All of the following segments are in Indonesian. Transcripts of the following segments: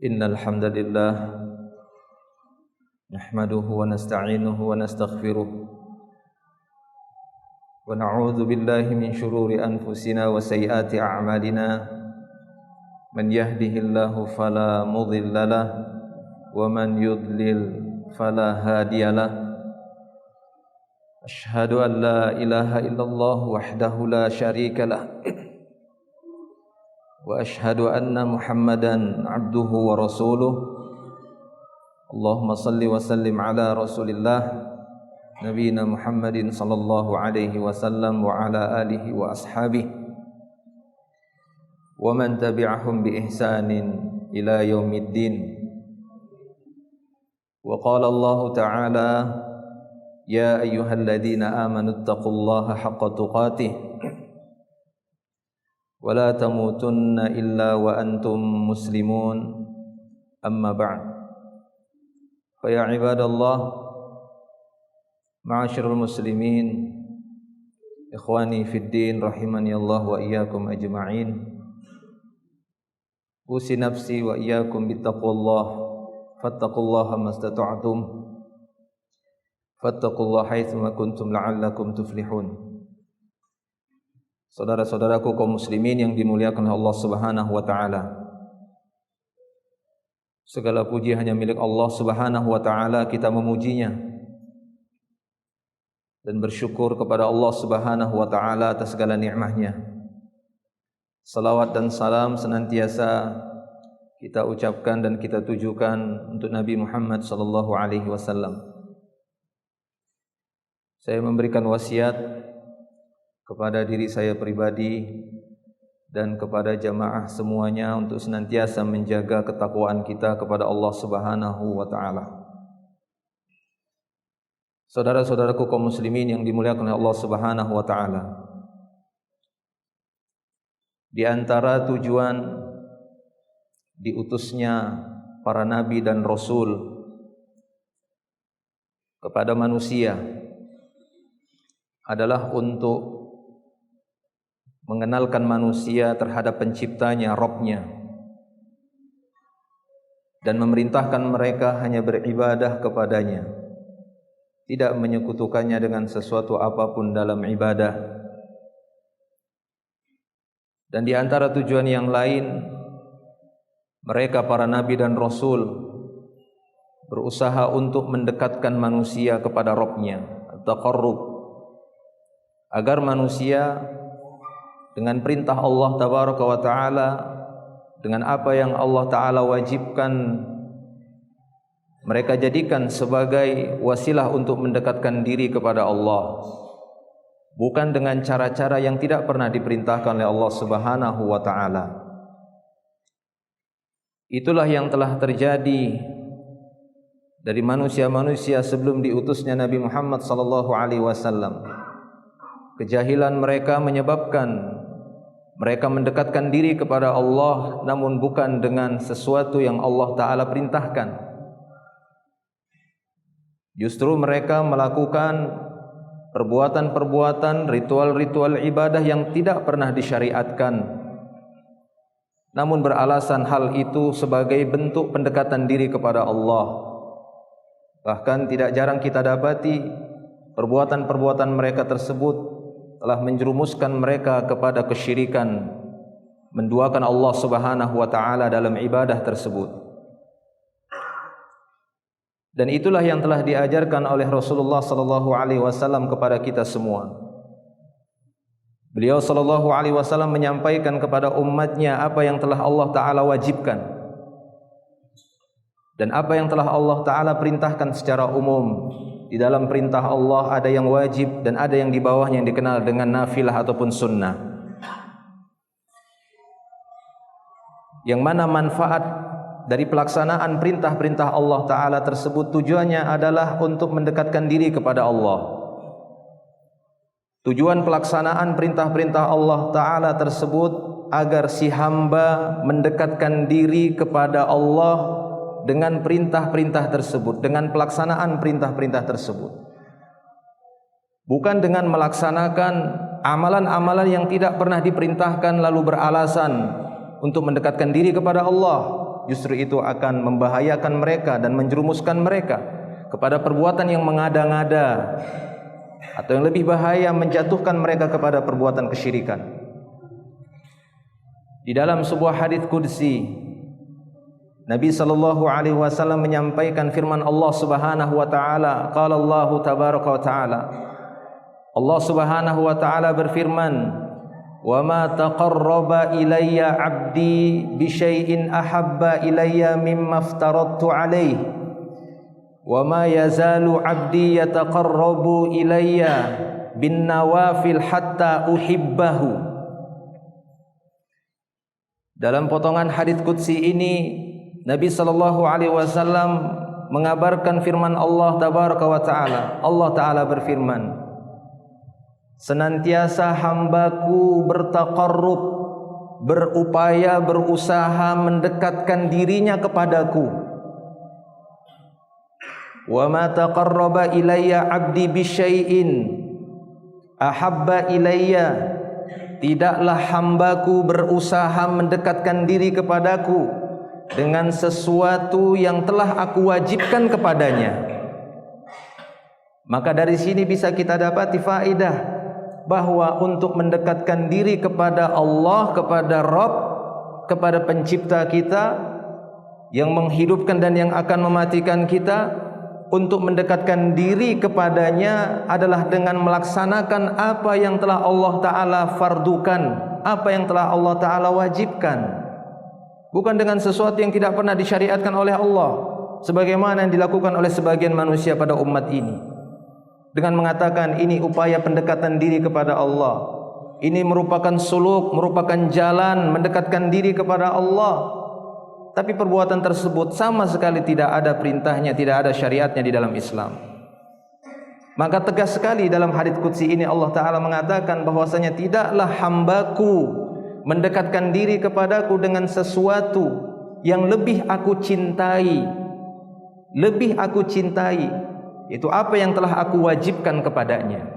Innal hamdalillah nahmaduhu wa nasta'inuhu wa nastaghfiruh wa na'udzu billahi min shururi anfusina wa sayyiati a'malina man yahdihillahu fala mudilla lahu wa man yudlil fala hadiya lahu asyhadu an la ilaha illallah wahdahu la syarika lahu wa asyhadu anna Muhammadan abduhu wa rasuluh. Allahumma salli wa sallim ala Rasulillah nabiyina Muhammadin sallallahu alaihi wasallam wa ala alihi wa ashabihi wa man tabi'ahum bi ihsanin ila yaumiddin. Wa qala Allah ta'ala ya ayyuhalladzina amanu taqullaha haqqa tuqatih wa la tamutunna illa wa antum muslimun. Amma ba'd. Fa ya ibadallah, ma'asyiral muslimin, ikhwani fid din rahimani Allah wa iyyakum ajma'in. Usi nafsi wa iyyakum bittaqwallah, fattaqullaha mastata'tum, fattaqullaha haitsu ma kuntum la'allakum tuflihun. Saudara-saudaraku kaum muslimin yang dimuliakan Allah Subhanahu wa taala. Segala puji hanya milik Allah Subhanahu wa taala, kita memujinya dan bersyukur kepada Allah Subhanahu wa taala atas segala nikmat-Nya. Salawat dan salam senantiasa kita ucapkan dan kita tujukan untuk Nabi Muhammad sallallahu alaihi wasallam. Saya memberikan wasiat kepada diri saya pribadi dan kepada jamaah semuanya untuk senantiasa menjaga ketakwaan kita kepada Allah Subhanahu wa taala. Saudara-saudaraku kaum muslimin yang dimuliakan oleh Allah Subhanahu wa taala, di antara tujuan diutusnya para nabi dan rasul kepada manusia adalah untuk mengenalkan manusia terhadap penciptanya, Rabb-nya, dan memerintahkan mereka hanya beribadah kepadanya, tidak menyekutukannya dengan sesuatu apapun dalam ibadah. Dan di antara tujuan yang lain, mereka para nabi dan rasul berusaha untuk mendekatkan manusia kepada Rabb-nya, at-taqarrub, agar manusia dengan perintah Allah tabaraka wa taala, dengan apa yang Allah taala wajibkan, mereka jadikan sebagai wasilah untuk mendekatkan diri kepada Allah, bukan dengan cara-cara yang tidak pernah diperintahkan oleh Allah Subhanahu wa taala. Itulah yang telah terjadi dari manusia-manusia sebelum diutusnya Nabi Muhammad sallallahu alaihi wasallam. Kejahilan mereka menyebabkan mereka mendekatkan diri kepada Allah, namun bukan dengan sesuatu yang Allah Ta'ala perintahkan. Justru mereka melakukan perbuatan-perbuatan, ritual-ritual ibadah yang tidak pernah disyariatkan, namun beralasan hal itu sebagai bentuk pendekatan diri kepada Allah. Bahkan tidak jarang kita dapati perbuatan-perbuatan mereka tersebut telah menjerumuskan mereka kepada kesyirikan, menduakan Allah Subhanahu wa taala dalam ibadah tersebut. Dan itulah yang telah diajarkan oleh Rasulullah sallallahu alaihi wasallam kepada kita semua. Beliau sallallahu alaihi wasallam menyampaikan kepada umatnya apa yang telah Allah taala wajibkan dan apa yang telah Allah taala perintahkan secara umum. Di dalam perintah Allah ada yang wajib dan ada yang di bawahnya yang dikenal dengan nafilah ataupun sunnah, yang mana manfaat dari pelaksanaan perintah-perintah Allah Ta'ala tersebut tujuannya adalah untuk mendekatkan diri kepada Allah. Tujuan pelaksanaan perintah-perintah Allah Ta'ala tersebut agar si hamba mendekatkan diri kepada Allah dengan perintah-perintah tersebut, dengan pelaksanaan perintah-perintah tersebut, bukan dengan melaksanakan amalan-amalan yang tidak pernah diperintahkan lalu beralasan untuk mendekatkan diri kepada Allah. justru itu akan membahayakan mereka dan menjerumuskan mereka kepada perbuatan yang mengada-ngada, atau yang lebih bahaya, menjatuhkan mereka kepada perbuatan kesyirikan. Di dalam sebuah hadis qudsi, Nabi sallallahu alaihi wasallam menyampaikan firman Allah Subhanahu wa taala, qala Allah tabaraka wa taala, Allah Subhanahu wa taala berfirman, "Wa ma taqarraba ilayya 'abdi bi syai'in ahabba ilayya mimma aftaradtu 'alaihi wa ma yazalu 'abdi yataqarrabu ilayya bin nawafil hatta uhibbahu." Dalam potongan hadis qudsi ini Nabi sallallahu alaihi wasallam mengabarkan firman Allah tabaraka wa taala. Allah taala berfirman, senantiasa hambaku bertaqarrub, berupaya, berusaha mendekatkan dirinya kepadaku. Wa ma taqarraba ilayya 'abdi bi syai'in ahabba ilayya, tidaklah hambaku berusaha mendekatkan diri kepadaku dengan sesuatu yang telah aku wajibkan kepadanya. Maka dari sini bisa kita dapati faedah bahwa untuk mendekatkan diri kepada Allah, kepada Rabb, kepada pencipta kita yang menghidupkan dan yang akan mematikan kita, untuk mendekatkan diri kepadanya adalah dengan melaksanakan apa yang telah Allah Ta'ala fardukan, apa yang telah Allah Ta'ala wajibkan, bukan dengan sesuatu yang tidak pernah disyariatkan oleh Allah, sebagaimana yang dilakukan oleh sebagian manusia pada umat ini, dengan mengatakan ini upaya pendekatan diri kepada Allah, ini merupakan suluk, merupakan jalan mendekatkan diri kepada Allah. Tapi perbuatan tersebut sama sekali tidak ada perintahnya, tidak ada syariatnya di dalam Islam. Maka tegas sekali dalam hadits qudsi ini Allah Ta'ala mengatakan bahwasanya tidaklah hambaku mendekatkan diri kepadaku dengan sesuatu yang lebih aku cintai, itu apa yang telah aku wajibkan kepadanya.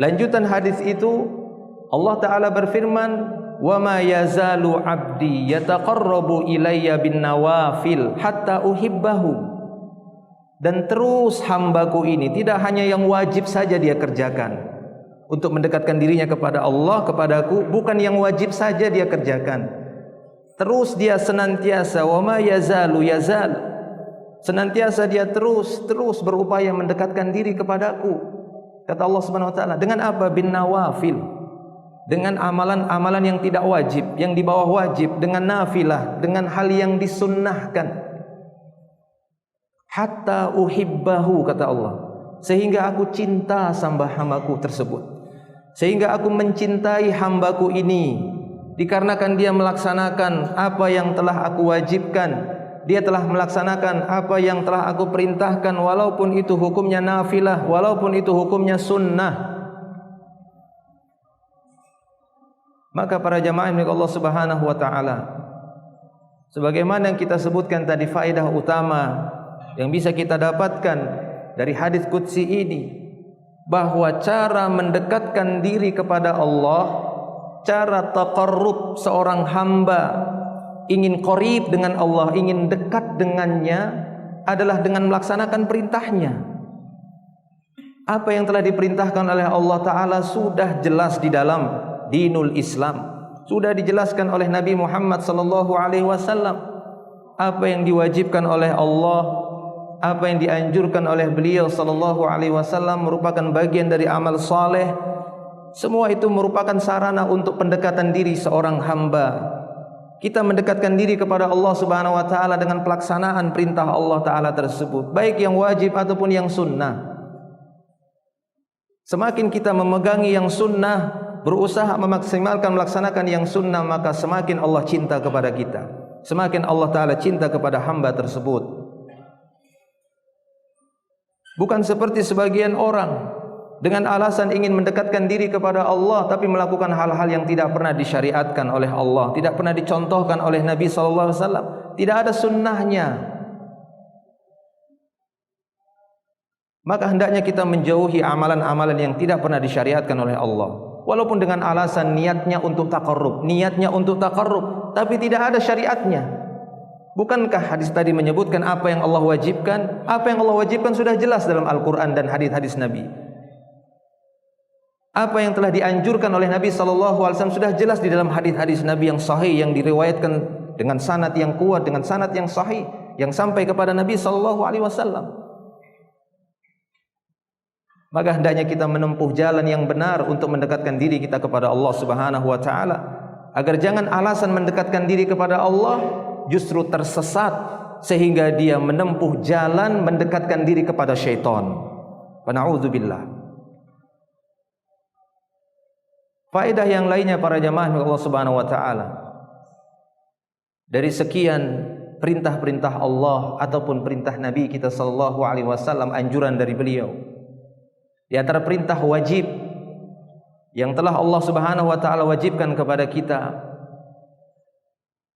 Lanjutan hadis itu Allah Ta'ala berfirman, wa ma yazalu 'abdi yataqarrabu ilayya bin nawafil hatta uhibbahu. Dan terus hambaku ini tidak hanya yang wajib saja dia kerjakan untuk mendekatkan dirinya kepada Allah, kepadaku, bukan yang wajib saja dia kerjakan. Terus dia senantiasa, wa ma yazalu senantiasa dia terus berupaya mendekatkan diri kepadaku. Kata Allah Subhanahu wa taala, dengan apa? Bin nawafil, dengan amalan-amalan yang tidak wajib, yang di bawah wajib, dengan nafilah, dengan hal yang disunnahkan. Hatta uhibbahu, kata Allah, sehingga aku cinta sama hambaku tersebut, sehingga aku mencintai hambaku ini, dikarenakan dia melaksanakan apa yang telah aku wajibkan. Dia telah melaksanakan apa yang telah aku perintahkan, walaupun itu hukumnya nafilah, walaupun itu hukumnya sunnah. Maka para jamaah milik Allah Subhanahu wa taala, sebagaimana yang kita sebutkan tadi, faedah utama yang bisa kita dapatkan dari hadis qudsi ini, bahwa cara mendekatkan diri kepada Allah, cara taqarrub seorang hamba ingin qarib dengan Allah, ingin dekat dengannya, adalah dengan melaksanakan perintahnya. Apa yang telah diperintahkan oleh Allah Ta'ala sudah jelas di dalam dinul Islam, sudah dijelaskan oleh Nabi Muhammad sallallahu alaihi wasallam. Apa yang diwajibkan oleh Allah, apa yang dianjurkan oleh beliau sallallahu alaihi wasallam merupakan bagian dari amal saleh. Semua itu merupakan sarana untuk pendekatan diri seorang hamba. Kita mendekatkan diri kepada Allah Subhanahu wa taala dengan pelaksanaan perintah Allah Ta'ala tersebut, baik yang wajib ataupun yang sunnah. Semakin kita memegangi yang sunnah, berusaha memaksimalkan melaksanakan yang sunnah, maka semakin Allah cinta kepada kita, semakin Allah Ta'ala cinta kepada hamba tersebut. Bukan seperti sebagian orang dengan alasan ingin mendekatkan diri kepada Allah, tapi melakukan hal-hal yang tidak pernah disyariatkan oleh Allah, tidak pernah dicontohkan oleh Nabi SAW, tidak ada sunnahnya. Maka hendaknya kita menjauhi amalan-amalan yang tidak pernah disyariatkan oleh Allah. walaupun dengan alasan niatnya untuk taqarrub, tapi tidak ada syariatnya. Bukankah hadis tadi menyebutkan apa yang Allah wajibkan? Apa yang Allah wajibkan sudah jelas dalam Al-Quran dan hadis-hadis Nabi. Apa yang telah dianjurkan oleh Nabi SAW sudah jelas di dalam hadis-hadis Nabi yang sahih, yang diriwayatkan dengan sanad yang kuat, dengan sanad yang sahih, yang sampai kepada Nabi SAW. Maka hendaknya kita menempuh jalan yang benar untuk mendekatkan diri kita kepada Allah Subhanahu wa taala, agar jangan alasan mendekatkan diri kepada Allah justru tersesat sehingga dia menempuh jalan mendekatkan diri kepada syaitan. Wa na'udzubillah. Faedah yang lainnya para jamaah Allah Subhanahu wa taala, dari sekian perintah-perintah Allah ataupun perintah Nabi kita sallallahu alaihi wasallam, anjuran dari beliau, di antara perintah wajib yang telah Allah Subhanahu wa taala wajibkan kepada kita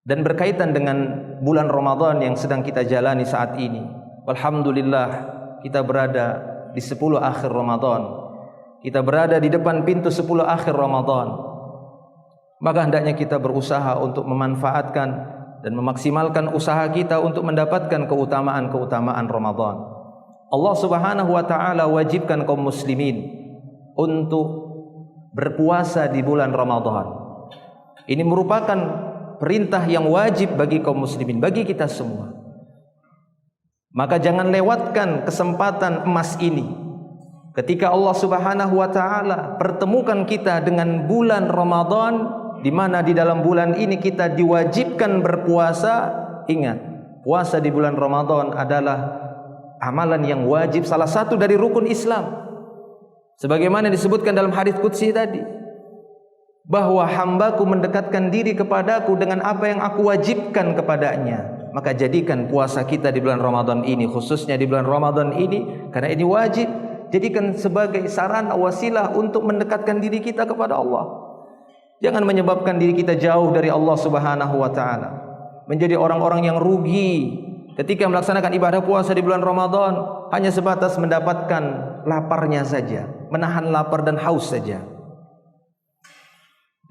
dan berkaitan dengan bulan Ramadan yang sedang kita jalani saat ini. Alhamdulillah, kita berada di 10 akhir Ramadan. Kita berada di depan pintu 10 akhir Ramadan. Maka hendaknya kita berusaha untuk memanfaatkan dan memaksimalkan usaha kita untuk mendapatkan keutamaan-keutamaan Ramadan. Allah Subhanahu wa taala wajibkan kaum muslimin untuk berpuasa di bulan Ramadan. Ini merupakan perintah yang wajib bagi kaum muslimin, bagi kita semua. Maka jangan lewatkan kesempatan emas ini. Ketika Allah Subhanahu wa taala pertemukan kita dengan bulan Ramadan, di mana di dalam bulan ini kita diwajibkan berpuasa. Ingat, puasa di bulan Ramadan adalah amalan yang wajib, salah satu dari rukun Islam. Sebagaimana disebutkan dalam hadis qudsi tadi, bahwa hambaku mendekatkan diri kepadaku dengan apa yang aku wajibkan kepadanya. Maka jadikan puasa kita di bulan Ramadan ini, khususnya di bulan Ramadan ini, karena ini wajib, jadikan sebagai sarana wasilah untuk mendekatkan diri kita kepada Allah. Jangan menyebabkan diri kita jauh dari Allah Subhanahu wa taala, menjadi orang-orang yang rugi ketika melaksanakan ibadah puasa di bulan Ramadan hanya sebatas mendapatkan laparnya saja, menahan lapar dan haus saja.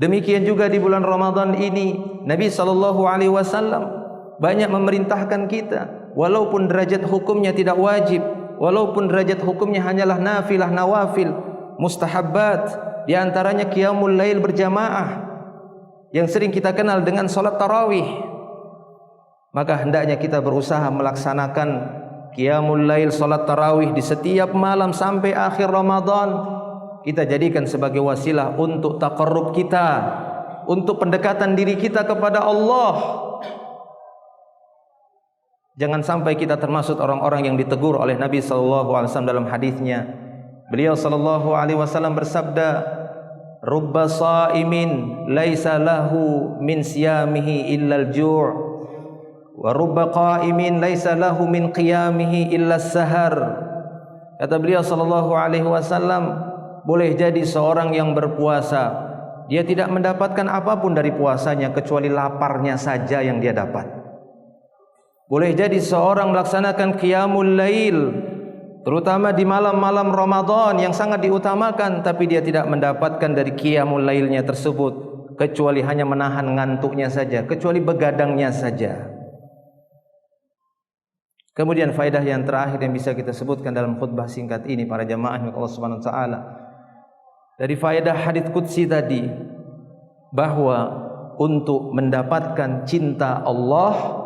Demikian juga di bulan Ramadan ini Nabi SAW banyak memerintahkan kita, walaupun derajat hukumnya tidak wajib, walaupun derajat hukumnya hanyalah nafilah, nawafil, mustahabbat, di antaranya qiyamul lail berjamaah yang sering kita kenal dengan salat tarawih. Maka hendaknya kita berusaha melaksanakan qiyamul lail, salat tarawih di setiap malam sampai akhir Ramadan. Kita jadikan sebagai wasilah untuk taqarrub kita, untuk pendekatan diri kita kepada Allah. Jangan sampai kita termasuk orang-orang yang ditegur oleh Nabi SAW dalam hadisnya. Beliau SAW bersabda, "Rubba sha'imin laisa lahu min siyamihi illa al-ju' wa rubba qa'imin laisa lahu min qiyamihi illa as-sahar." Kata beliau SAW, boleh jadi seorang yang berpuasa, dia tidak mendapatkan apapun dari puasanya kecuali laparnya saja yang dia dapat. Boleh jadi seorang melaksanakan qiyamul lail, terutama di malam-malam Ramadan yang sangat diutamakan, tapi dia tidak mendapatkan dari qiyamul lailnya tersebut kecuali hanya menahan ngantuknya saja, kecuali begadangnya saja. Kemudian faedah yang terakhir yang bisa kita sebutkan dalam khutbah singkat ini para jamaah Allah Subhanahu wa taala, dari faedah hadits qudsi tadi, bahwa untuk mendapatkan cinta Allah,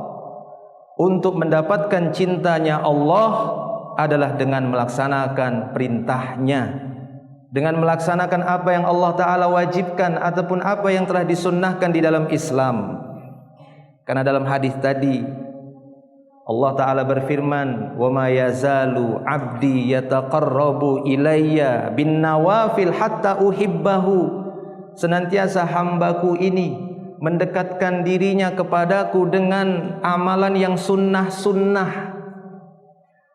untuk mendapatkan cintanya Allah adalah dengan melaksanakan perintahnya, dengan melaksanakan apa yang Allah Ta'ala wajibkan ataupun apa yang telah disunnahkan di dalam Islam. Karena dalam hadis tadi Allah Ta'ala berfirman, "Wa ma yazalu 'abdi yataqarrabu ilayya bin nawafil hatta uhibbahu." Senantiasa hambaku ini mendekatkan dirinya kepadaku dengan amalan yang sunnah-sunnah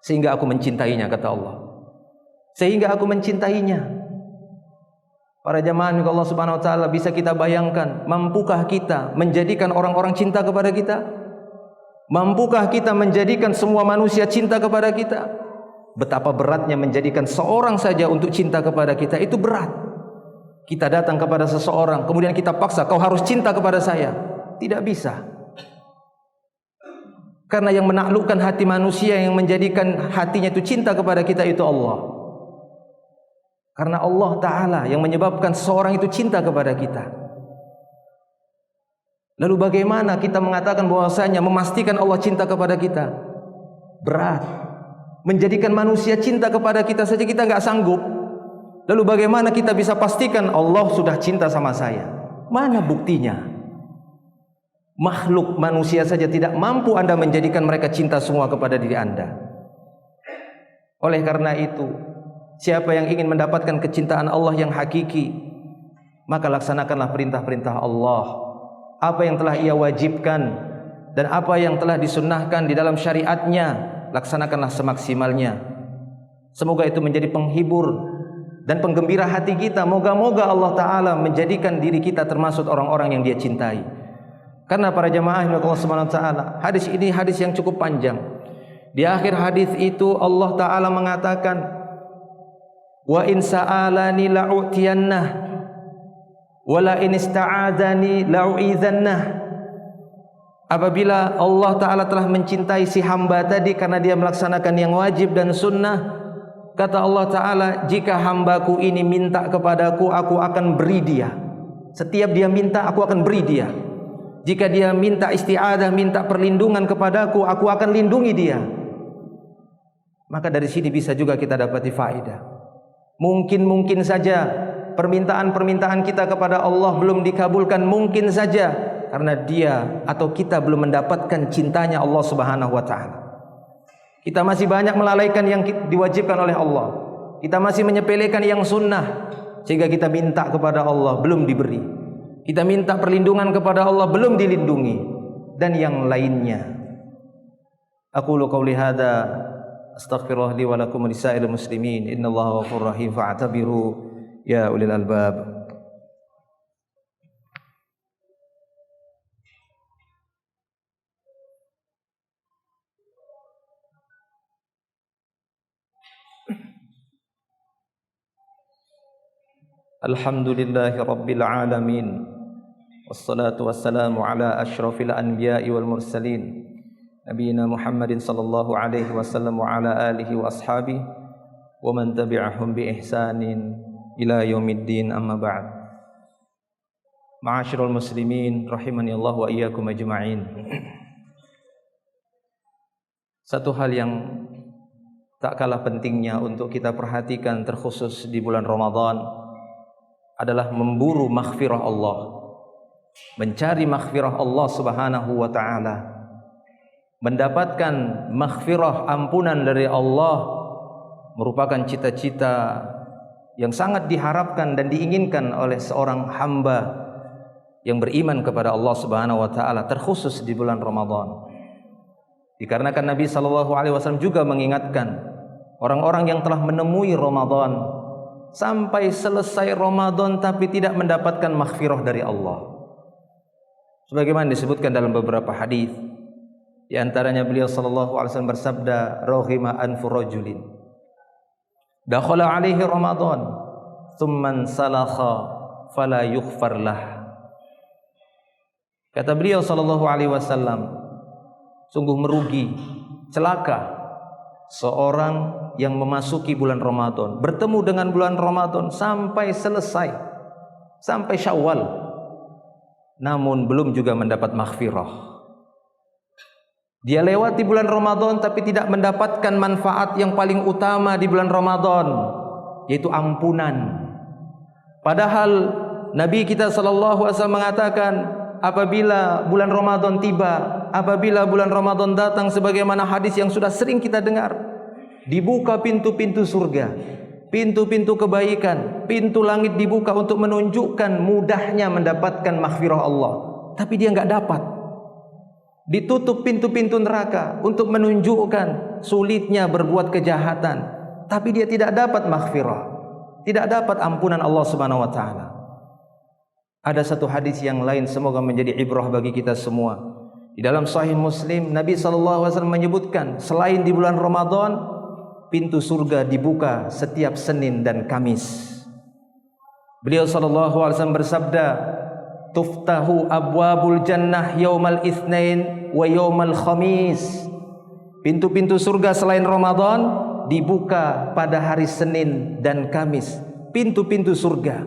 sehingga aku mencintainya, kata Allah. Sehingga aku mencintainya. Para jamaah Allah Subhanahu wa taala, bisa kita bayangkan, mampukah kita menjadikan orang-orang cinta kepada kita? Mampukah kita menjadikan semua manusia cinta kepada kita? Betapa beratnya menjadikan seorang saja untuk cinta kepada kita, itu berat. Kita datang kepada seseorang, kemudian kita paksa, kau harus cinta kepada saya. Tidak bisa. Karena yang menaklukkan hati manusia, yang menjadikan hatinya itu cinta kepada kita itu Allah. Karena Allah Ta'ala yang menyebabkan seseorang itu cinta kepada kita. Lalu bagaimana kita mengatakan bahwasanya memastikan Allah cinta kepada kita? Berat. Menjadikan manusia cinta kepada kita saja kita nggak sanggup. Lalu bagaimana kita bisa pastikan Allah sudah cinta sama saya? Mana buktinya? Makhluk manusia saja tidak mampu Anda menjadikan mereka cinta semua kepada diri Anda. Oleh karena itu, siapa yang ingin mendapatkan kecintaan Allah yang hakiki, maka laksanakanlah perintah-perintah Allah. Apa yang telah Ia wajibkan dan apa yang telah disunnahkan di dalam syariatnya, laksanakanlah semaksimalnya. Semoga itu menjadi penghibur dan penggembira hati kita. Moga-moga Allah Ta'ala menjadikan diri kita termasuk orang-orang yang Dia cintai. Karena para jamaah Allah Subhanahu wa Ta'ala, hadis ini hadis yang cukup panjang. Di akhir hadis itu Allah Ta'ala mengatakan, wa in sa'alani la'utiyannah wa la in ista'adzani la'u'idzannah. Apabila Allah Ta'ala telah mencintai si hamba tadi karena dia melaksanakan yang wajib dan sunnah, kata Allah Ta'ala, jika hambaku ini minta kepadaku, aku akan beri dia. Setiap dia minta, aku akan beri dia. Jika dia minta isti'adah, minta perlindungan kepadaku, aku akan lindungi dia. Maka dari sini bisa juga kita dapati faedah. Mungkin saja permintaan-permintaan kita kepada Allah belum dikabulkan, mungkin saja karena dia atau kita belum mendapatkan cintanya Allah Subhanahu wa Ta'ala. Kita masih banyak melalaikan yang diwajibkan oleh Allah. Kita masih menyepelekan yang sunnah, sehingga kita minta kepada Allah belum diberi. Kita minta perlindungan kepada Allah belum dilindungi, dan yang lainnya. Aqulu qawli hadza astaghfirullah li wa lakum wa lisairil muslimin innallaha ghafurur rahim fa'tabiru ya ulil albab. Alhamdulillahi rabbil alamin, wassalatu wassalamu ala asyrafil anbiya'i wal mursalin, nabiyina Muhammadin sallallahu alaihi wasallam wa ala alihi wa ashabihi wa man tabi'ahum bi ihsanin ila yaumiddin, amma ba'd. Ma'asyiral muslimin rahimani Allah wa iyyakum ajma'in. Satu hal yang tak kalah pentingnya untuk kita perhatikan terkhusus di bulan Ramadan adalah memburu maghfirah Allah, mencari maghfirah Allah Subhanahu wa Ta'ala. Mendapatkan maghfirah, ampunan dari Allah merupakan cita-cita yang sangat diharapkan dan diinginkan oleh seorang hamba yang beriman kepada Allah Subhanahu wa Ta'ala, terkhusus di bulan Ramadan. Dikarenakan Nabi SAW juga mengingatkan orang-orang yang telah menemui Ramadan sampai selesai Ramadan tapi tidak mendapatkan maghfirah dari Allah. Sebagaimana disebutkan dalam beberapa hadis, di antaranya beliau sallallahu alaihi wasallam bersabda, "Rahima anfu rajulin dakhala alaihi Ramadan, thumma salakha fala yughfar lah." Kata beliau sallallahu alaihi wasallam, sungguh merugi, celaka seorang yang memasuki bulan Ramadan, bertemu dengan bulan Ramadan sampai selesai, sampai Syawal, namun belum juga mendapat maghfirah. Dia lewati bulan Ramadan tapi tidak mendapatkan manfaat yang paling utama di bulan Ramadan, yaitu ampunan. Padahal Nabi kita sallallahu alaihi wasallam mengatakan, apabila bulan Ramadan tiba, apabila bulan Ramadan datang, sebagaimana hadis yang sudah sering kita dengar, dibuka pintu-pintu surga, pintu-pintu kebaikan, pintu langit dibuka untuk menunjukkan mudahnya mendapatkan maghfirah Allah. Tapi dia enggak dapat. Ditutup pintu-pintu neraka untuk menunjukkan sulitnya berbuat kejahatan. Tapi dia tidak dapat maghfirah, tidak dapat ampunan Allah Subhanahu wa Ta'ala. Ada satu hadis yang lain, semoga menjadi ibrah bagi kita semua. Di dalam Sahih Muslim, Nabi SAW menyebutkan, selain di bulan Ramadan, pintu surga dibuka setiap Senin dan Kamis. Beliau sallallahu alaihi wasallam bersabda, "Tuftahu abwabul jannah yaumal itsnain wa yaumal khamis." Pintu-pintu surga selain Ramadan dibuka pada hari Senin dan Kamis. Pintu-pintu surga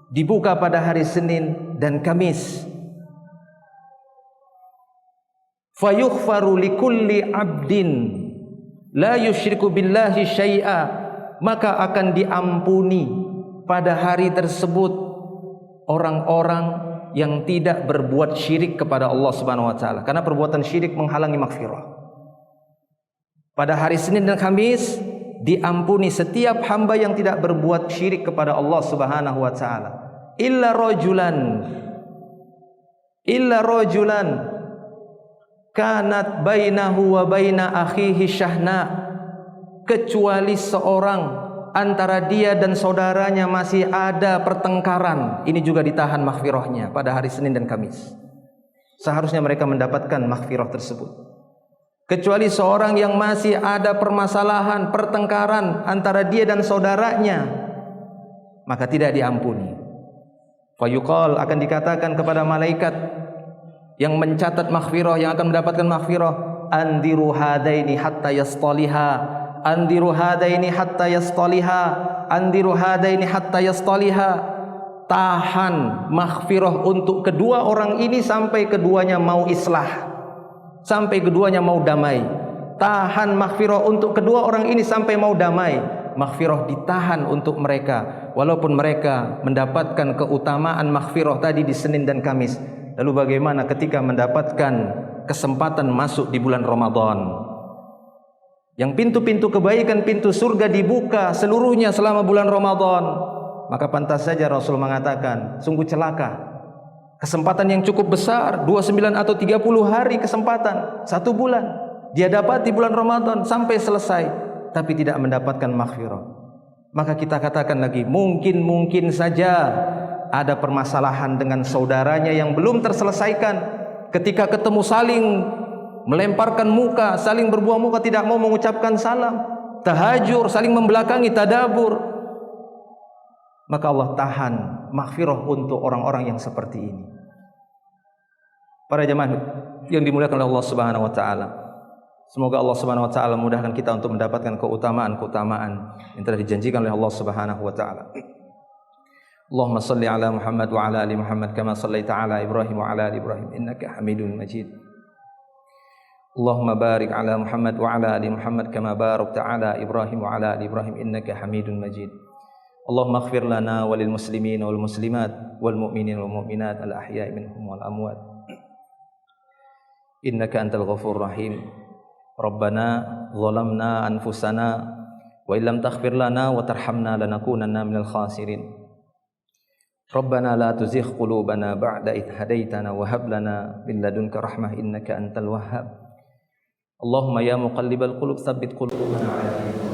dibuka pada hari Senin dan Kamis. Fayughfaru likulli 'abdin la yusyriku billahi syai'a, maka akan diampuni pada hari tersebut orang-orang yang tidak berbuat syirik kepada Allah Subhanahu wa taala, karena perbuatan syirik menghalangi maghfirah. Pada hari Senin dan Kamis diampuni setiap hamba yang tidak berbuat syirik kepada Allah Subhanahu wa taala. Illa rajulan kanat bainahu wa baina akhihi syahna, kecuali seorang antara dia dan saudaranya masih ada pertengkaran, ini juga ditahan maghfirahnya pada hari Senin dan Kamis. Seharusnya mereka mendapatkan maghfirah tersebut. Kecuali seorang yang masih ada permasalahan, pertengkaran antara dia dan saudaranya, maka tidak diampuni. Fayuqal, akan dikatakan kepada malaikat yang mencatat maghfirah, yang akan mendapatkan maghfirah, andiru hadaini hatta yastaliha, andiru hadaini hatta yastaliha, andiru hadaini hatta yastaliha. Tahan maghfirah untuk kedua orang ini sampai keduanya mau islah, sampai keduanya mau damai. Tahan maghfirah untuk kedua orang ini sampai mau damai. Maghfirah ditahan untuk mereka, walaupun mereka mendapatkan keutamaan maghfirah tadi di Senin dan Kamis. Lalu bagaimana ketika mendapatkan kesempatan masuk di bulan Ramadan, yang pintu-pintu kebaikan, pintu surga dibuka seluruhnya selama bulan Ramadan? Maka pantas saja Rasul mengatakan, sungguh celaka. Kesempatan yang cukup besar, 29 atau 30 hari kesempatan, 1 bulan dia dapat di bulan Ramadan sampai selesai, tapi tidak mendapatkan maghfirah. Maka kita katakan lagi, mungkin saja ada permasalahan dengan saudaranya yang belum terselesaikan. Ketika ketemu saling melemparkan muka, saling berbuah muka, tidak mau mengucapkan salam, tahajur, saling membelakangi, tadabur. Maka Allah tahan maghfirah untuk orang-orang yang seperti ini. Para jemaah yang dimuliakan oleh Allah Subhanahu wa taala, semoga Allah Subhanahu wa taala memudahkan kita untuk mendapatkan keutamaan-keutamaan yang telah dijanjikan oleh Allah Subhanahu wa taala. Allahumma salli ala Muhammad wa ala ali Muhammad kama sallaita ala Ibrahim wa ala ali Ibrahim innaka Hamidun Majid. Allahumma barik ala Muhammad wa ala ali Muhammad kama barakta ala Ibrahim wa ala ali Ibrahim innaka Hamidun Majid. Allahumma ighfir lana walil muslimin wal muslimat wal mu'minin wal mu'minat al ahya'i minhum wal amwat. Innaka antal ghafurur rahim. Rabbana zalamna anfusana wa illam taghfir lana wa tarhamna lanakunanna minal khasirin. Rabbana la tuzigh qulubana ba'da idh hadaitana wa hab lana min ladunka rahmah innaka antal wahhab. Allahumma ya muqallibal qulub tsabbit qulubana 'ala dinik.